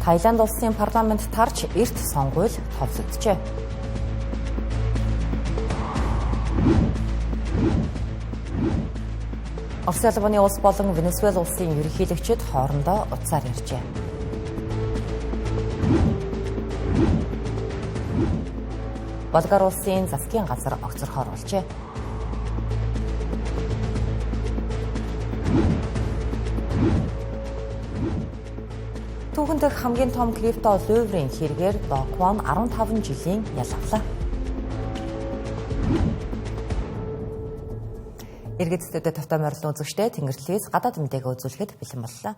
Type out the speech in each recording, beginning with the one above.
Таиланд улсын парламент тарж эрт сонгуул товлогджээ. Орос улбаны улс болон Венесуэл улсын ерөнхийлөгчид хоорондоо утсаар ярьжээ. Болгар улсын засгийн газар огцорхоор болжээ. Түүхэн дэх хамгийн том крипто луврын хэрэгээр Do Kwon 15 жилийн ял авлаа. Иргэд студид тавтай морилон үзэгчтэй Тэнгэр-телевиз гадаад мэдээгээ үзүүлэхэд бэлэн боллоо.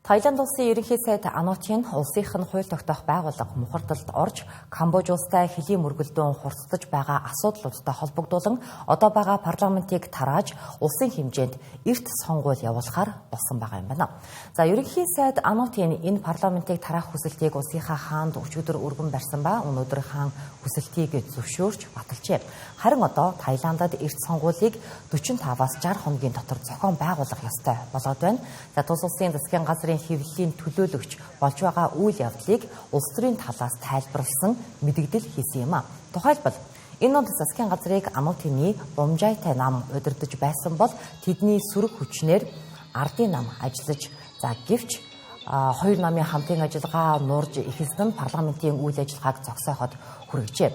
Таиланд улсын ерөнхий сайд Анутын улсынх нь хууль тогтоох байгууллага мухардалд орж Камбож улстай хөлийн мөргөлдөөн хурцдаж байгаа асуудлуудтай холбогдуулан одоо байгаа парламентыг тарааж улсын хэмжээнд эрт сонгуул явуулахаар болсон байгаа юм байна. За ерөнхий сайд Анутын энэ парламентыг тараах хүсэлтийг улсынхаа хаанд өчигдөр өргөн барьсан ба өнөөдөр хаан хүсэлтийг зөвшөөрч баталжээ. Харин одоо Таиландад эрт сонгуулийг 45-аас 60 хоногийн дотор зохион байгуулах ёстой болоод байна. За тус улсын засгийн газрын хэвлэлийн төлөөлөгч болж байгаа үйл явдлыг улс төрийн талаас тайлбарласан мэдэгдэл хийсэн юм а. Тухайлбал энэ онд засгийн газрыг Анутын Бомжайтай нам удирдах байсан бол тэдний сөрөг хүчнээр ардын нам ажиллаж гэвч хоёр намын хамтын ажиллагаа нуурж ихэсэн нь парламентын үйл ажиллагааг зогсооход хүргэжээ.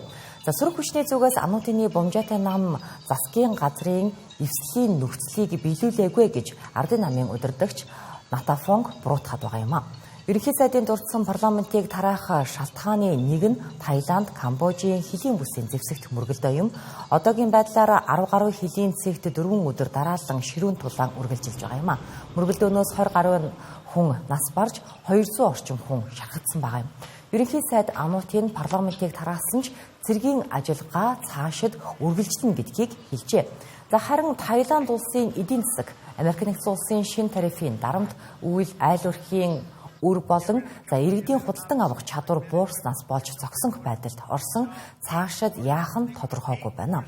За сөрөг хүчний зүгээс Анутын Бомжайтай нам засгийн газрын эвслийн нөхцөлийг биелүүлээгүй гэж ардын намын удирдагч Натафонг буруутгаад байгаа юм а. Ерөнхий сайдын дурдсан парламентыг тараах шалтгааны нэг нь Таиланд, Камбожийн хөлийн бүсийн зэвсэгт мөргөлдөө юм. Одоогийн байдлаар 10 гаруй хөлийн цэгт 4 өдөр дараалан ширүүн тулаан үргэлжилж байгаа юм а. Мөргөлдөөнөөс 20 гаруй хүн нас барж 200 орчим хүн шархагдсан байгаа юм. Ерөнхий сайд Анутын парламентыг тараасан ч цэргийн ажиллагаа цаашид үргэлжлэнэ гэдгийг хэлжээ. За харин Таиланд улсын эдийн засаг Америк нэгдсэн улсын шинэ тарифын дарамт үйл айл өрхийн үр болон иргэдийн худалдан авах чадвар буурснаас болж зогсон байдалд орсон цаашид яах нь тодорхойгүй байна.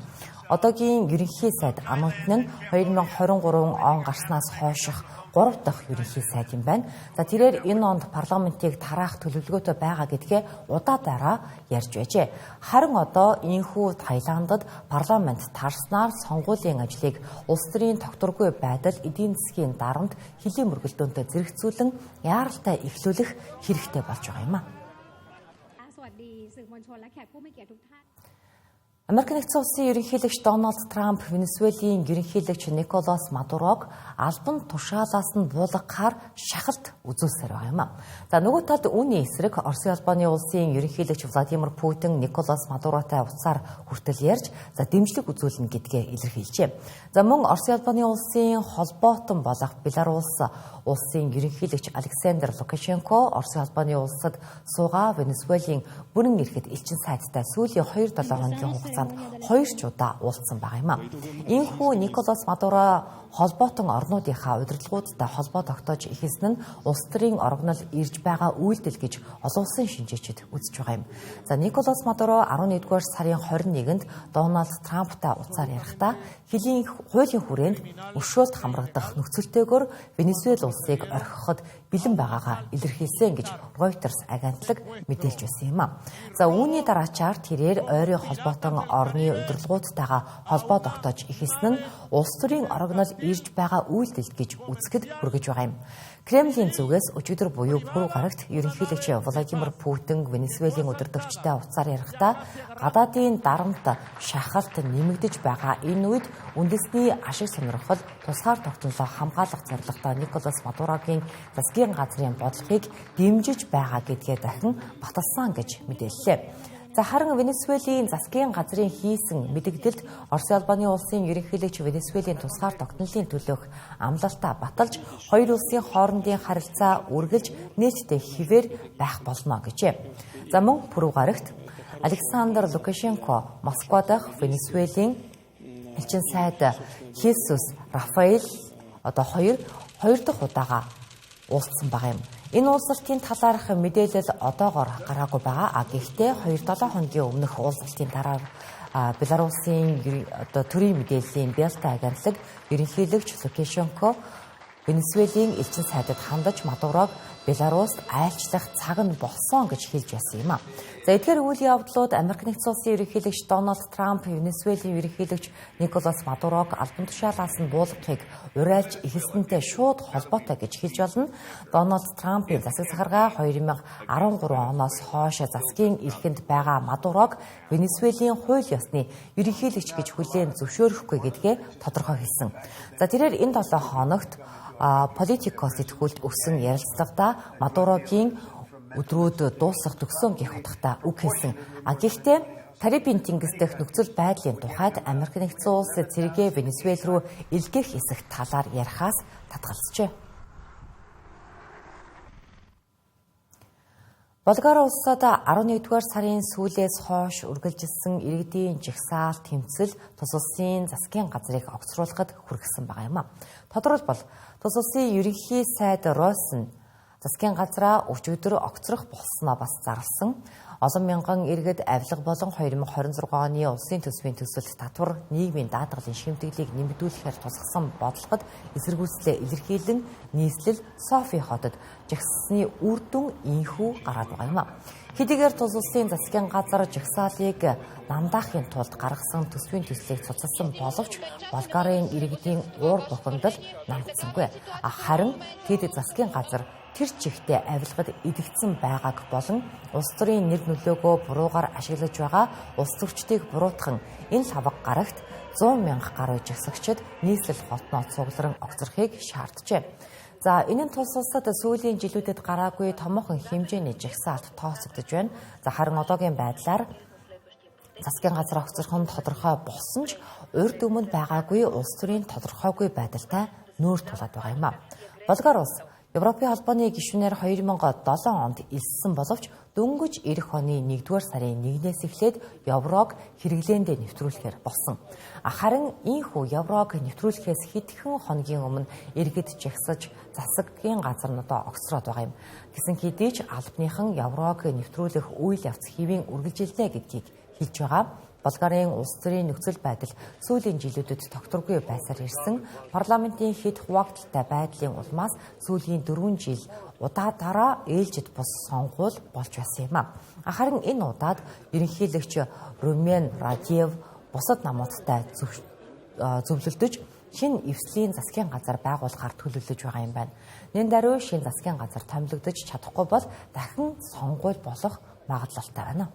Одоогийн ерөнхий сайд Анутын нь 2023 он гарснаас хойших 3 дахь ерөнхий сайд юм байна. За тэрээр энэ онд парламентыг тараах төлөвлөгөөтэй байгаа гэдгээ удаадараа ярьж байжээ. Харин одоо энэхүү Таиландад парламент тарснаар сонгуулийн ажлыг улс төрийн тогтворгүй байдал эдийн засгийн дарамт хөлийн мөргөлдөөнтэй зэрэгцүүлэн яаралтай эхлүүлэх хэрэгтэй болж байгаа юм а. Америк нэгдсэн улсын ерөнхийлөгч Дональд Трамп Венесуэлийн ерөнхийлөгч Николас Мадурог албан тушаалаас нь буулгахаар шахалт үзүүлсээр байгаа юм а. За нөгөө талд үүний эсрэг Орос улбаны улсын ерөнхийлөгч Владимир Путин Николас Мадуротой утсаар хүртэл ярьж дэмжлэг үзүүлнэ гэдгээ илэрхийлжээ. За мөн Орос улбаны улсын холбоотон болох Беларусь улсын ерөнхийлөгч Александр Лукашенко Орос улбаны улсад суугаа Венесуэлийн бүрэн эрхэт элчин сайдтай сүүлийн 2-7 хоногийн хугацаанд 2 удаа уулзсан байгаа юм а. Иймхүү Николас Мадуро холбоотон орнуудынхаа удирдлагуудтай холбоо тогтоож ихэсэн нь улс төрийн орогнол ирж байгаа үйлдэл гэж олон улсын шинжээчид үзэж байгаа юм. За Николас Мадуро 11-р сарын 21-нд Дональд Трамптай утсаар ярихдаа хуулийн хүрээнд өршөөлт хамрагдах нөхцөлтэйгээр Венесуэл улсыг орхиход бэлэн байгаагаа илэрхийлсэн гэж Reuters агентлаг мэдээлж байсан юм а. За үүний дараачаар тэрээр ойрын холбоотон орны удирдлагуудтайгаа холбоо тогтоож ихэсэн нь улс төрийн орогнол ирж байгаа үйлдэл гэж үзэхэд хүргэж байгаа юм. Кремлийн зүгээс өчигдөр буюу пүрэв гарагт ерөнхийлөгч Владимир Путин Венесуэлийн удирдагчтай утсаар ярихдаа гадаадын дарамт шахалт нэмэгдэж байгаа энэ үед үндэсний ашиг сонирхол тусгаар тогтнолоо хамгаалах зорилготой Николас Мадурогийн засгийн газрын бодлогыг дэмжиж байгаа гэдгээ дахин баталсан гэж мэдээллээ. За харин Венесуэлийн засгийн газрын хийсэн мэдэгдэлд Орос улбаны улсын ерөнхийлөгч Венесуэлийн тусгаар тогтнолын төлөөх амлалтаа баталж хоёр улсын хоорондын харилцаа үргэлж нийтдээ хിവэр байх болно гэжээ. За мөн пүрэв гарагт Александр Лукашенко Москва дахь Венесуэлийн элчин сайд Jesus Рафаэль хоёр дахь удаага уулзсан байгаа юм. Энэ уулзалтын талаарх мэдээлэл одоогоор гараагүй байгаа. Гэхдээ 2-7 хоногийн өмнөх уулзалтын дараа Беларусын төрийн мэдээллийн Белта агентлаг ерөнхийлөгч Лукашенко Венесуелийн элчин сайдад хандаж Мадурог Беларуст айлчлах цаг нь болсон гэж хэлж байсан юм а. За эдгээр үйл явдлууд Америк нэгдсэн улсын ерөнхийлөгч Дональд Трамп, Венесуелийн ерөнхийлөгч Николас Мадурог албан тушаалаас нь буулгахыг урайлж эхэлсэнтэй шууд холбоотой гэж хэлж болно. Дональд Трампын засаг захиргаа 2013 оноос хойш засгийн эрхэнд байгаа Мадурог Венесуелийн хууль ёсны ерөнхийлөгч гэж хүлээн зөвшөөрөхгүй гэдгээ тодорхой хэлсэн. За тэрээр энэ 7 хоногт Политико сэтгүүлд өгсөн ярилцлагада Мадурогийн өдрүүд дуусах төгсөн гэх утгатай үг хэлсэн. Гэхдээ Карибын тэнгис дэх нөхцөл байдлын тухайд Америк нэгдсэн улс цэргээ Венесуэл руу илгээх эсэх талаар ярихаас татгалзжээ. Болгар улсад 11-р сарын сүүлээс хойш үргэлжилсэн иргэдийн жагсаал тэмцэл тус улсын засгийн газрыг огцруулахад хүргэсэн байгаа юм а. Тодорхойлбол тус улсын ерөнхий сайд Росс засгийн газраа өчигдөр огцрох болсноо бас зарласан. Олон мянган иргэд авилга болон 2026 оны улсын төсвийн төсөлд татвар нийгмийн даатгалын шимтгэлийг нэмэгдүүлэхээр тусгасан бодлогод эсэргүүцлээ илэрхийлэн нийслэл Софи хотод жагсаасны үр дүн инхүү гараад байгаа юм а. Хэдийгээр тус улсын засгийн газар жагсаалыг намдаахын тулд гаргасан төсвийн төслийг цуцалсан боловч Болгарын иргэдийн уур бухимдал намдсангүй. Харин тэд засгийн газар тэр чигтээ авилгад идэгдсэн байгааг болон улс төрийн нэр нөлөөгөө буруугаар ашиглаж байгаа улс төрчдийг буруутган энэ лавга гарагт 100 мянга гаруй жагсагчид нийслэл хотноо цугларан огцрохыг шаарджээ. За энэ нь тус улсад сүүлийн жилүүдэд гараагүй томоохон хэмжээний жагсаалт тооцогдож байна. За харин одоогийн байдлаар засгийн газар огцрох нь тодорхой болсон ч урьд өмнө байгаагүй улс төрийн тодорхойгүй байдалтай нүүр тулаад байгаа юм а. Болгар улс Европын холбооны гишүүнээр 2007 онд элссэн боловч дөнгөж эх оны 1-р сарын 1-ээс эхлээд еврог хэрэглээндээ нэвтрүүлэхээр болсон. Харин ийхүү еврог нэвтрүүлэхээс хэдхэн хоногийн өмнө иргэд жагсаж засгийн газар нь одоо огцроод байгаа юм. Гэсэн хэдий ч албаныхан еврог нэвтрүүлэх үйл явц хэвийн үргэлжилнэ гэдгийг хэлж байгаа. Болгарын улс төрийн нөхцөл байдал сүүлийн жилүүдэд тогтворгүй байсаар ирсэн парламентын хэд хуваагдaltaй байдлын улмаас сүүлийн 4 жил удаадараа ээлжид бус сонгуул болж байсан юм а. Харин энэ удаад ерөнхийлөгч Румен Радев бусад намуудтай зөвлөлдөж шинэ эвслийн засгийн газар байгуулахаар төлөвлөж байгаа юм байна. Нэн даруй шинэ засгийн газар томилогдож чадахгүй бол дахин сонгуул болох магадлалтай байна.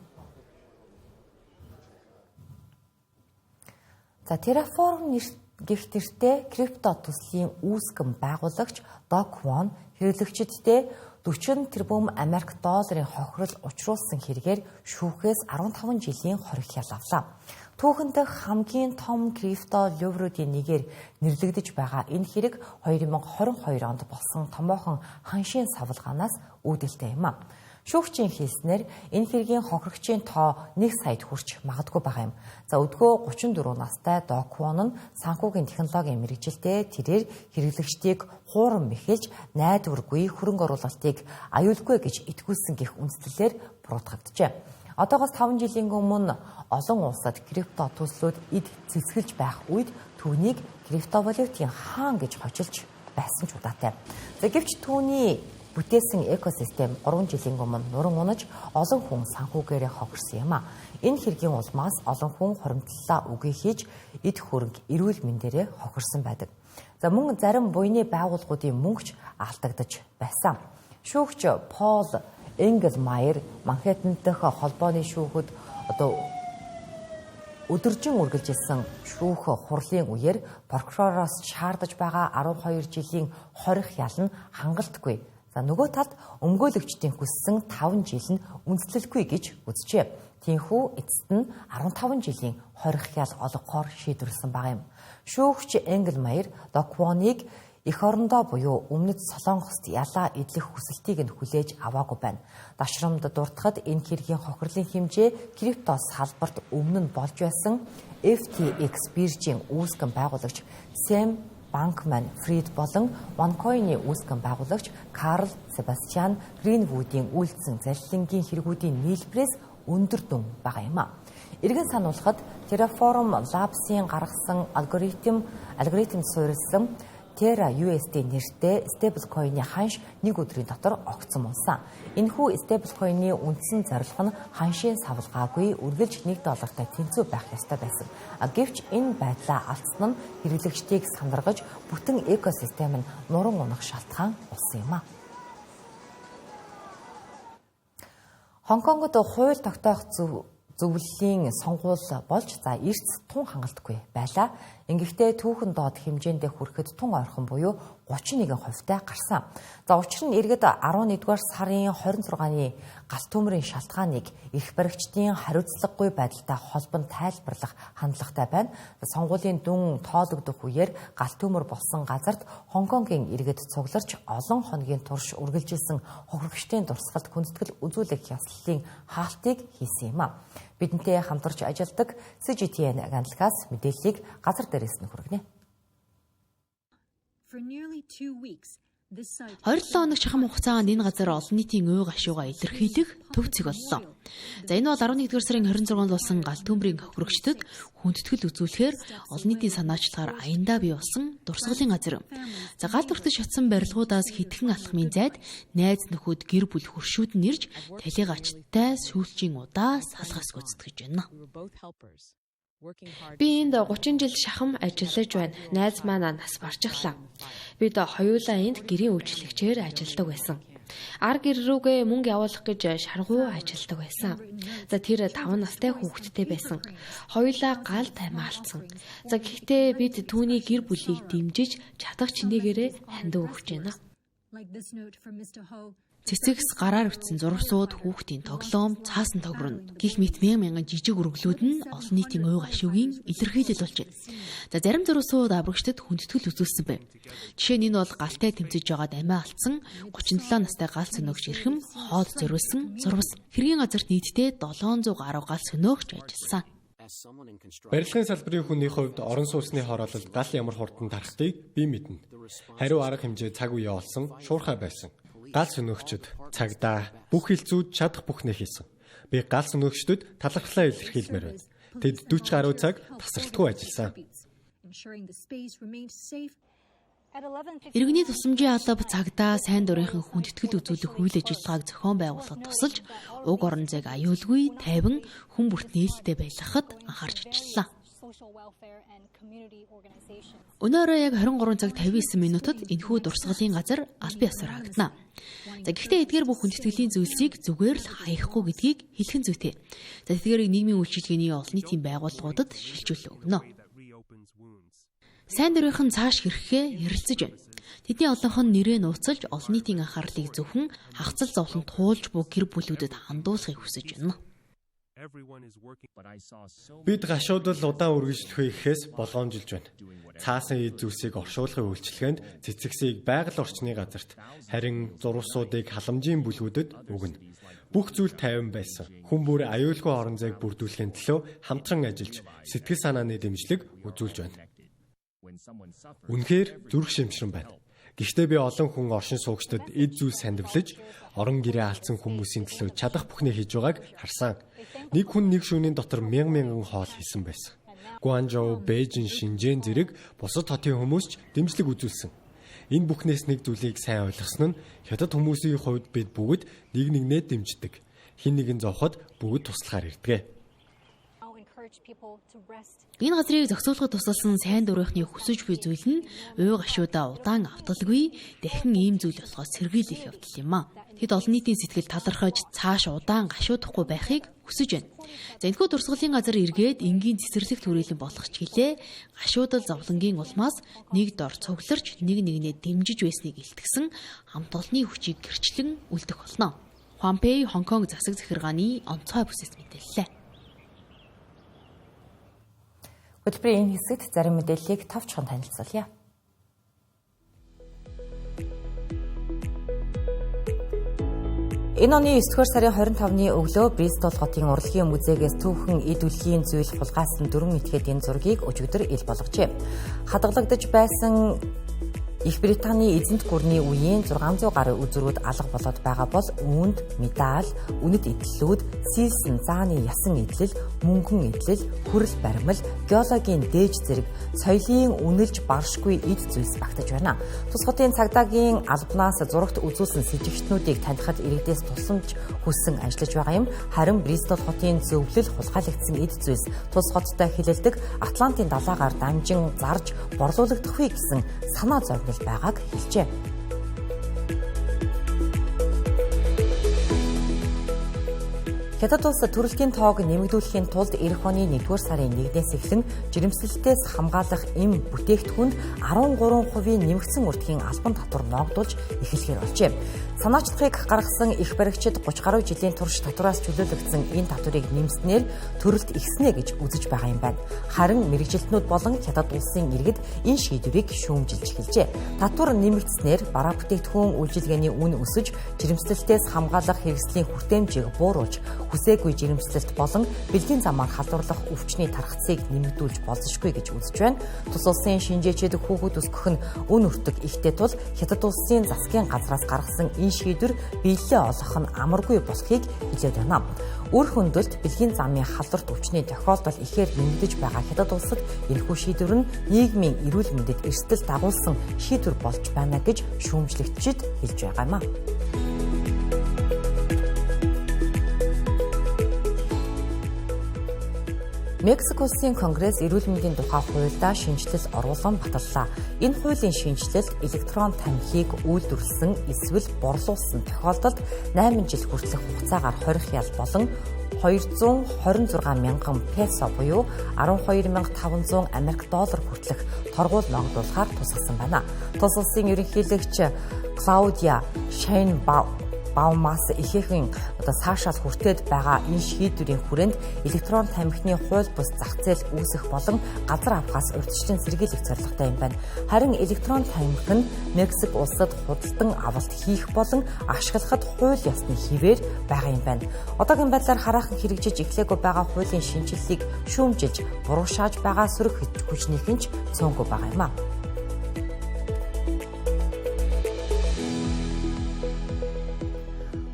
За Terraform гэх нэртэй крипто төслийн үүсгэн байгуулагч Do Kwon хэрэглэгчидтэй 40 тэрбум Америк долларын хохирол учруулсан хэрэгээр шүүхээс 15 жилийн хориг хял авлаа. Түүхэнд хамгийн том крипто левруудын нэгээр нэрлэгдэж байгаа энэ хэрэг 2022 онд болсон томоохон ханшийн савлгаанаас үүдэлтэй юм а. Шүүгчийн хэлснээр энэ хэргийн хохирогчийн тоо 1 саяд хүрч магадгүй байгаа юм. За өдгөө 34 настай Do Kwon нь санхүүгийн технологийн мэргэжилтэй тэрээр хэрэглэгчдийг хууран мэхэлж найдваргүй хөрөнгө оруулалтыг аюулгүй гэж итгүүлсэн гэх үндслэлээр буруутгагджээ. Одоогоос 5 жилийн өмнө олон улсад крипто төслүүд эд цэцгэлж байх үед түүнийг криптовалютын хаан гэж хочилж байсан ч удаатай. За гэвч түүний бүтээсэн экосистем 3 жилийн өмнө нуран унаж олон хүн санхүүгээрээ хохирсон юм а. Энэ хэргийн улмаас олон хүн хоримтлалаа үгүй хийж эд хөрөнгө эрүүл мэндээрээ хохирсон байдаг. За мөн зарим буйны байгууллагуудын мөнгөч алдагдаж байсан. Шүүгч Пол Энгельмайер Манхэттен дэх холбооны шүүхэд өдөржин үргэлжилсэн шүүх хурлын үеэр прокуророос шаардаж байгаа 12 жилийн хорих ял нь хангалтгүй. За нөгөө талд өмгөөлөгчдийн хүссэн 5 жил нь үндэслэлгүй гэж үзжээ. Тиймээс эцэст нь 15 жилийн хорих ял олгохоор шийдвэрлсэн байгаа юм. Шүүгч Энгельмайер Do Kwon-ыг эх орондоо буюу өмнөд Солонгост ялаа эдлэх хүсэлтийг нь хүлээж аваагүй байна. Дашрамд дуртахад энэ хэргийн хохирлын хэмжээ крипто салбарт өмнө нь болж байсан FTX биржийн үүсгэн байгуулагч Сэм Банкман Фрид болон OneCoin-ийн үүсгэн байгуулагч Карл Себастьян Гринвудийн үйлдсэн залилангийн хэрэгүүдийн нийлбэрээс өндөр дүн байгаа юм а. Иргэн сануулхад Terraform Labs-ийн гаргасан алгоритм суурилсан Terra USD нэртэй стейблкойны ханш нэг өдрийн дотор огцсон мунсан. Энэхүү стейблкойны үндсэн зорилго нь ханшийн савлгаагүй үргэлж $1 тэнцүү байх ёстой байсан. Гэвч энэ байдлаа алдсан нь хэрэглэгчдийг сандаргаж бүтэн экосистем нь нуран унах шалтгаан болсон юм а. Хонконгод хууль тогтоох зөвлөлийн сонгуул болж эрс тун хангалтгүй байлаа. Ингэхдээ түүхэн доод хэмжээндээ хүрэхэд тун ойрхон буюу 31%-тай гарсан. Учир нь иргэд 11-р сарын 26-ны галт төмрийн шалтгааныг эрх баригчдын хариуцлагагүй байдалтай холбон тайлбарлах хандлагатай байна. Сонгуулийн дүн тоологдох үеэр галт төмөр болсон газарт Хонконгийн иргэд цугларч олон хоногийн турш үргэлжилсэн хохирогчдын дурсгалд хүндэтгэл үзүүлэх ёслолын хаалтыг хийсэн юм а. Бидэнтэй хамтарч ажилладаг CGTN агентлагаас мэдээллийг газар дээрээс нь хүргэнэ. 27 хоног чахам хугацаанд энэ газар олон нийтийн уй гашууга илэрхийлэх төвцөг боллоо. Энэ бол 11-р сарын 26-нд болсон галт төмрийн хохирогчдод хүндэтгэл үзүүлэхээр олон нийтийн санаачлагаар аяндаа бий болсон дурсгалын газар. Галт өртөж шатсан барилгуудаас хитгэн алхмын зайд найз нөхөд гэр бүл хөршүүд нь ирж талигачтай сүүлчийн удаа салгаас гүйцэтгэж байна. Би энд 30 жил шахам ажиллаж байна. Найз маань нас барчихлаа. Бид хоёулаа энд гэрийн үйлчлэгчээр ажилладаг байсан. Ар гэр рүүгээ мөнгө явуулах гэж шаргуу ажилладаг байсан. Тэр 5 настай хүүхэдтэй байсан. Хоёулаа гал таймаа алдсан. Гэхдээ бид түүний гэр бүлийг дэмжиж чадах чинээгээрээ хандив өгч байна. Цэцэгс гараар өгсөн зурвсууд, хүүхдийн тоглоом, цаасан тогрон гих мэт мянган жижиг өргөлүүд нь олон нийтийн уй гашуугийн илэрхийлэл болж байна. Зарим зурвсууд аврагчдад хүндэтгэл үзүүлсэн байна. Жишээ нь энэ бол галтай тэмцэж байгаад амиа алдсан 37 настай гал сөнөөгч эрхэм хоод зориулсан зурвс. Хэргийн газарт нийтдээ 700 гаруй гал сөнөөгч ажилласан. Барилгын салбарын хүний хувьд орон сууцны хороололд гал ямар хурдан тархтыг би мэднэ. Хариу арга хэмжээ цаг үе олсон шуурхай байсан. Гал сөнөөгчд цагдаа бүх хилцүүд чадах бүхнээ хийсэн. Би гал сөнөөгчдөд талархлаа илэрхийлмээр байна. Тэд 40 гаруй цаг тасралтгүй ажилласан. Иргэний тусламжийн алба цагдаа сайн дурынхан хүндэтгэл үзүүлэх үйл ажиллагааг зохион байгуулахад тусалж уг орон зайг аюулгүй, тайван, хүн бүрт нээлттэй байлгахад анхаарч ажиллалаа. Өнөөдөр яг 23 цаг 59 минутад энэхүү дурсгалын газар албан ёсоор хаагдана. Гэхдээ эдгээр бүх хүндэтгэлийн зүйлсийг зүгээр л хаяхгүй гэдгийг хэлхэн зүйтэй. Тэдгээрийг нийгмийн үйлчилгээний олон нийтийн байгууллагуудад шилжүүлэх өгнө. Сайн дурынхан цааш хэрэгхээ ярилцаж байна. Тэдний олонх нь нэрээ нууцалж олон нийтийн анхаарлыг зөвхөн хагцал зовлон туулж буй гэр бүлүүдэд хандуулахыг хүсэж байна. Бид гашуудал удаан үргэлжлэхээ гэхээс болгоомжилж байна. Цаасан эд зүйлсийг оршуулгын үйлчилгээнд цэцэгсийг байгаль орчны газарт харин зурвсуудыг халамжийн бүлгүүдэд өгнө. Бүх зүйл тайван байсан. Хүн бүр аюулгүй орон зайг бүрдүүлэхийн төлөө хамтран ажиллаж сэтгэл санааны дэмжлэг үзүүлж байна. Үнэхээр зүрх шимшрэн байна. Гэхдээ би олон хүн оршин суугчдад эд зүйл сандвлаж, орон гэрээ алдсан хүмүүсийн төлөө чадах бүхнээ хийж байгааг харсан. Нэг хүн нэг шөнийн дотор мянган хоол хийсэн байсан. Гуанчжоу, Бээжин, Шинжэн зэрэг бусад хотын хүмүүст дэмжлэг үзүүлсэн. Энэ бүхнээс нэг зүйлийг сайн ойлгосон нь хятад хүмүүсийн хувьд бид бүгд нэг нэгнээ дэмждэг. Хэн нэгэн зовход бүгд туслахаар ирдэг. Энэ газрыг зохицуулахад тусалсан сайн дурынхны хүсэж буй зүйл нь уй гашуудаа удаан авталгүй дахин ийм зүйл болохоос сэргийлэх явдал юм а. Тэд олон нийтийн сэтгэл талархаж цааш удаан гашуудахгүй байхыг хүсэж байна. Энэхүү дурсгалын газар эргээд энгийн цэцэрлэг төрөлн болох ч гэлээ гашуудал зовлонгийн улмаас нэг дор цугларч нэг нэгнээ дэмжиж байсныг илтгэсэн хамт олонний хүчийг гэрчлэн үлдэх болно. Хуанпэй Хонконг засаг захиргааны онцгой бүсэс мэдээллээ. Хөтөлбөрийн энэ хэсэгт зарим мэдээллийг товчхон танилцуулъя. Энэ оны 9-р сарын 25-ны өглөө Бристол хотын урлагийн музейгээс түүхэн эд үлгийн зүйл хулгайсан 4 этгээдийн зургийг өчигдөр ил болгожээ. Хадгалагдаж байсан Их Британий эзэнт гүрний үеийн 600 гаруй үзүүрүүд алга болоод байгаа бол үүнд медаль, үнэт эдлэлүүд, сийсэн зааны ясан эдлэл, мөнгөн эдлэл, хүрэл баримл, геологийн дээж зэрэг соёлын үнэлж баршгүй эд зүйлс багтаж байна. Тус хотын цагдаагийн албанаас зурагт үзүүлсэн с ิจ гтнүүдийг танихад иргэдээс тусламж хүссэн ажиллаж байгаа юм. Харин Бристол хотын зөвлөл хулгайлагдсан эд зүйлс тус хоттой хилэлдэг Атлантын далайгаар дамжин зарж борлуулагдахгүй гэсэн санаа зовлон байгааг хэлжээ. Хятад улс төрөлхийн тоог нэмэгдүүлэхийн тулд эх оны 1-р сарын 1-ээс эхлэн жирэмслэлтээс хамгаалах эм бүтээгдэхүүнд 13% нэмэгдсэн үрдэхийн албан татвар ногдуулж эхлэхээр болжээ. Санаачлагыг гаргасан их баригчид 30 гаруй жилийн турш татвараас чөлөөлөгдсөн энэ татварыг нэмснээр төрөлт ихснэ гэж үзэж байгаа юм байна. Харин мэргэжилтнүүд болон Хятад улсын иргэд энэ шийдвэрийг шүүмжилж эхэлжээ. Татвар нэмэгдснээр бараа бүтээгдэхүүн үйлчилгээний үн өсөж, жирэмслэлтээс хамгаалах хэрэгслийн хүртээмжийг бууруулж, хүсээгүй жирэмслэлт болон бэлгийн замаар халдварлах өвчний тархацыг нэмэгдүүлж болзошгүй гэж үзэж байна. Тус улсын шинжээчид хүүхэд өсгөх нь үн өртөг ихтэй тул Хятад улсын засгийн газраас гаргасан энэ шийдвэр биелэлээ олох нь амаргүй болохыг хэлээд байна. Үр хөндөлт бэлгийн замын халдварт өвчний тохиолдол ихээр нэмэгдэж байгаа Хятад улсад энэхүү шийдвэр нь нийгмийн эрүүл мэндэд эрсдэл дагуулсан шийдвэр болж байна гэж шүүмжлэгчид хэлж байгаа юм. Мексик улсын конгресс эрүүл мэндийн тухай хуулиудаа шинжилэл оруулан баталлаа. Энэ хуулийн шинжилэлд электрон тамхиг үйлдвэрлэсэн эсвэл борлуулсан тохиолдолд 8 жил хүртэлх хугацаагаар хорих ял болон 226 мянган песо буюу 12,500 Америк доллар хүртэлх торгуул ногдуулахаар тусгасан байна. Тус улсын ерөнхийлөгч Клаудиа Шейнбаумаас ихээхэн цаашаал хүртээд байгаа энэ шийдвэрийн хүрээнд электрон тамхины хууль бус зах зээл үүсэх болон газар авахаас урьдчилан сэргийлэх зорилготой юм байна. Харин электрон тамхи нь Мексик улсад худалдан авалт хийх болон ашиглахад хууль ёсны хിവэр байгаа юм байна. Одоогийн байдлаар хараахан хэрэгжиж эхлээгүй байгаа хуулийн шинжилгээг шүүмжилж буруушааж байгаа сөрөг хүчнийхэн ч цөөнгүй байгаа юм.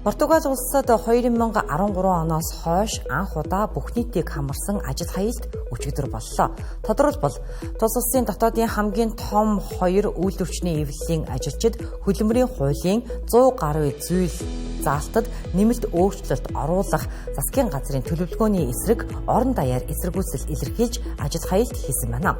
Португал улсад 2013 оноос хойш анх удаа бүх нийтийг хамарсан ажил хаялт өчигдөр боллоо. Тодорхойлбол тус улсын дотоодын хамгийн том 2 үйлдвэрчний эвлэлийн ажилчид хөдөлмөрийн хуулийн 100 гаруй зүйл заалтад нэмэлт өөрчлөлт оруулах засгийн газрын төлөвлөгөөний эсрэг орон даяар эсэргүүцэл илэрхийлж ажил хаялт хийсэн байна.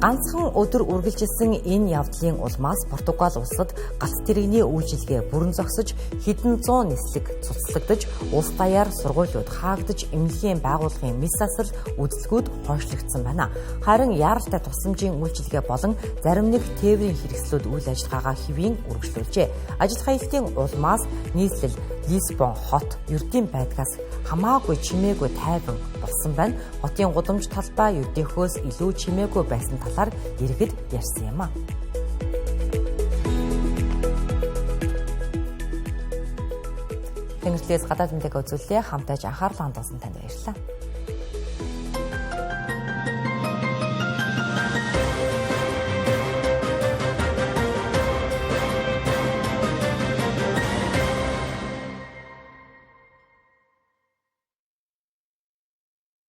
Ганцхан өдөр үргэлжилсэн энэ явдлын улмаас Португал улсад галт тэрэгний үйлчилгээ бүрэн зогсож хэдэн зуун нислэг цуцлагдаж улс даяар сургуулиуд хаагдаж эмнэлгийн байгууллагын мэс засал үйлдэлгүүд хойшлогдсон байна. Харин яаралтай тусламжийн үйлчилгээ болон зарим нэг тээврийн хэрэгслүүд үйл ажиллагаагаа хэвийн үргэлжлүүлжээ. Ажил хаялтын улмаас нийслэл Лисбон хот ердийн байдгаас хамаагүй чимээгүй тайван болсон байна. Хотын гудамж талбай ердийнхөөс илүү чимээгүй байсан талаар иргэд ярьсан юм. Тэнгэртлээс гадаад мэдээ үзүүлэлээ хамтааж анхаарлаа хандуулсан танд баярлалаа.